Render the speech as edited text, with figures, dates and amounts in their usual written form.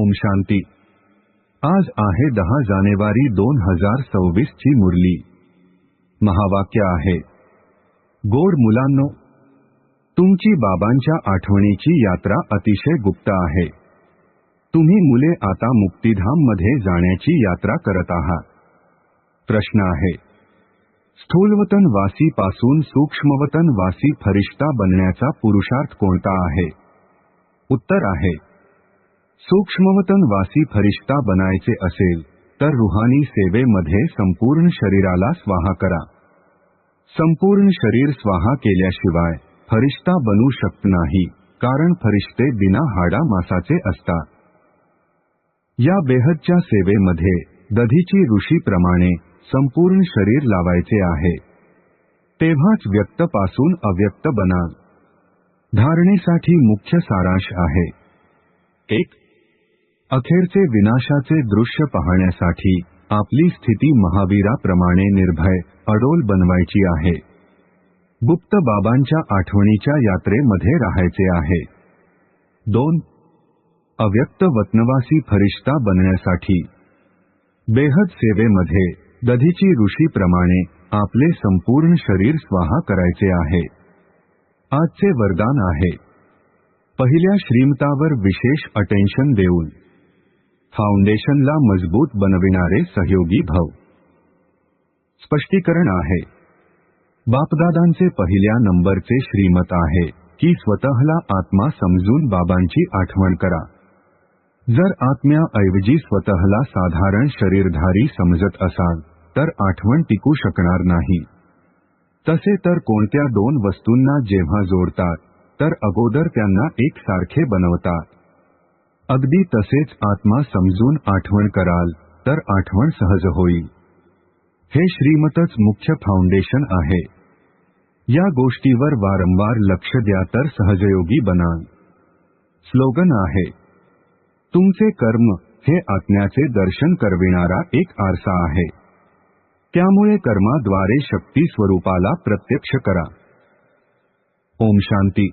ओम शांती। आज आहे 10 जानेवारी 2026 ची मुरली। महावाक्य आहे, गोड मुलांनो, तुमची बाबांच्या आठवणीची यात्रा अतिशय गुप्त आहे। तुम्ही मुले आता मुक्तिधाम मध्ये जाण्याची यात्रा करत आहात। प्रश्न आहे, स्थूलवतन वासी पासून सूक्ष्मवतन वासी फरिश्ता बनण्याचा पुरुषार्थ कोणता आहे? उत्तर आहे, सूक्ष्मवतन वासी फरिश्ता बनायचे असेल तर रुहानी सेवेमध्ये संपूर्ण शरीराला स्वाहा करा। संपूर्ण शरीर स्वाहा केल्याशिवाय फरिश्ता बनू शकत नाही, कारण फरिश्ते बिना हाडा मासाचे असतात। या बेहदच्या सेवेमध्ये दधीची ऋषीप्रमाणे संपूर्ण शरीर लावायचे आहे, तेव्हाच व्यक्त पासून अव्यक्त बनाल। धारणेसाठी मुख्य सारांश आहे, 1. अखेरचे विनाशाचे दृश्य पाहण्यासाठी आपली स्थिती महावीराप्रमाणे निर्भय अडोल बनवायची आहे। गुप्त बाबांच्या आठवणीच्या यात्रेमध्ये राहायचे आहे। 2. अव्यक्त वतनवासी फरिश्ता बनण्यासाठी बेहद सेवेमध्ये दधीची ऋषीप्रमाणे आपले संपूर्ण शरीर स्वाहा करायचे आहे। आजचे वरदान आहे, पहिल्या श्रीमतावर विशेष अटेन्शन देऊन फाउंडेशनला मजबूत बनविणारे सहयोगी भव। स्पष्टीकरण आहे, बापदादांचे पहिल्या नंबरचे श्रीमत आहे की स्वतःला आत्मा समजून बाबांची आठवण करा। जर आत्म्याऐवजी स्वतःला साधारण शरीरधारी समजत असाल तर आठवण टिकू शकणार नाही। तसे तर कोणत्या दोन वस्तूंना जेव्हा जोडतात तर अगोदर त्यांना एकसारखे बनवतात। अगदी तसेच आत्मा समजून आठवण कराल तर आठवण सहज होईल। हे श्रीमतच मुख्य फाउंडेशन आहे। या गोष्टीवर वारंवार लक्ष द्या तर सहजयोगी बनाल। स्लोगन आहे, तुमचे कर्म हे आत्म्याचे दर्शन करविणारा एक आरसा आहे। त्यामुळे कर्माद्वारे शक्ती स्वरूपाला प्रत्यक्ष करा। ओम शांती।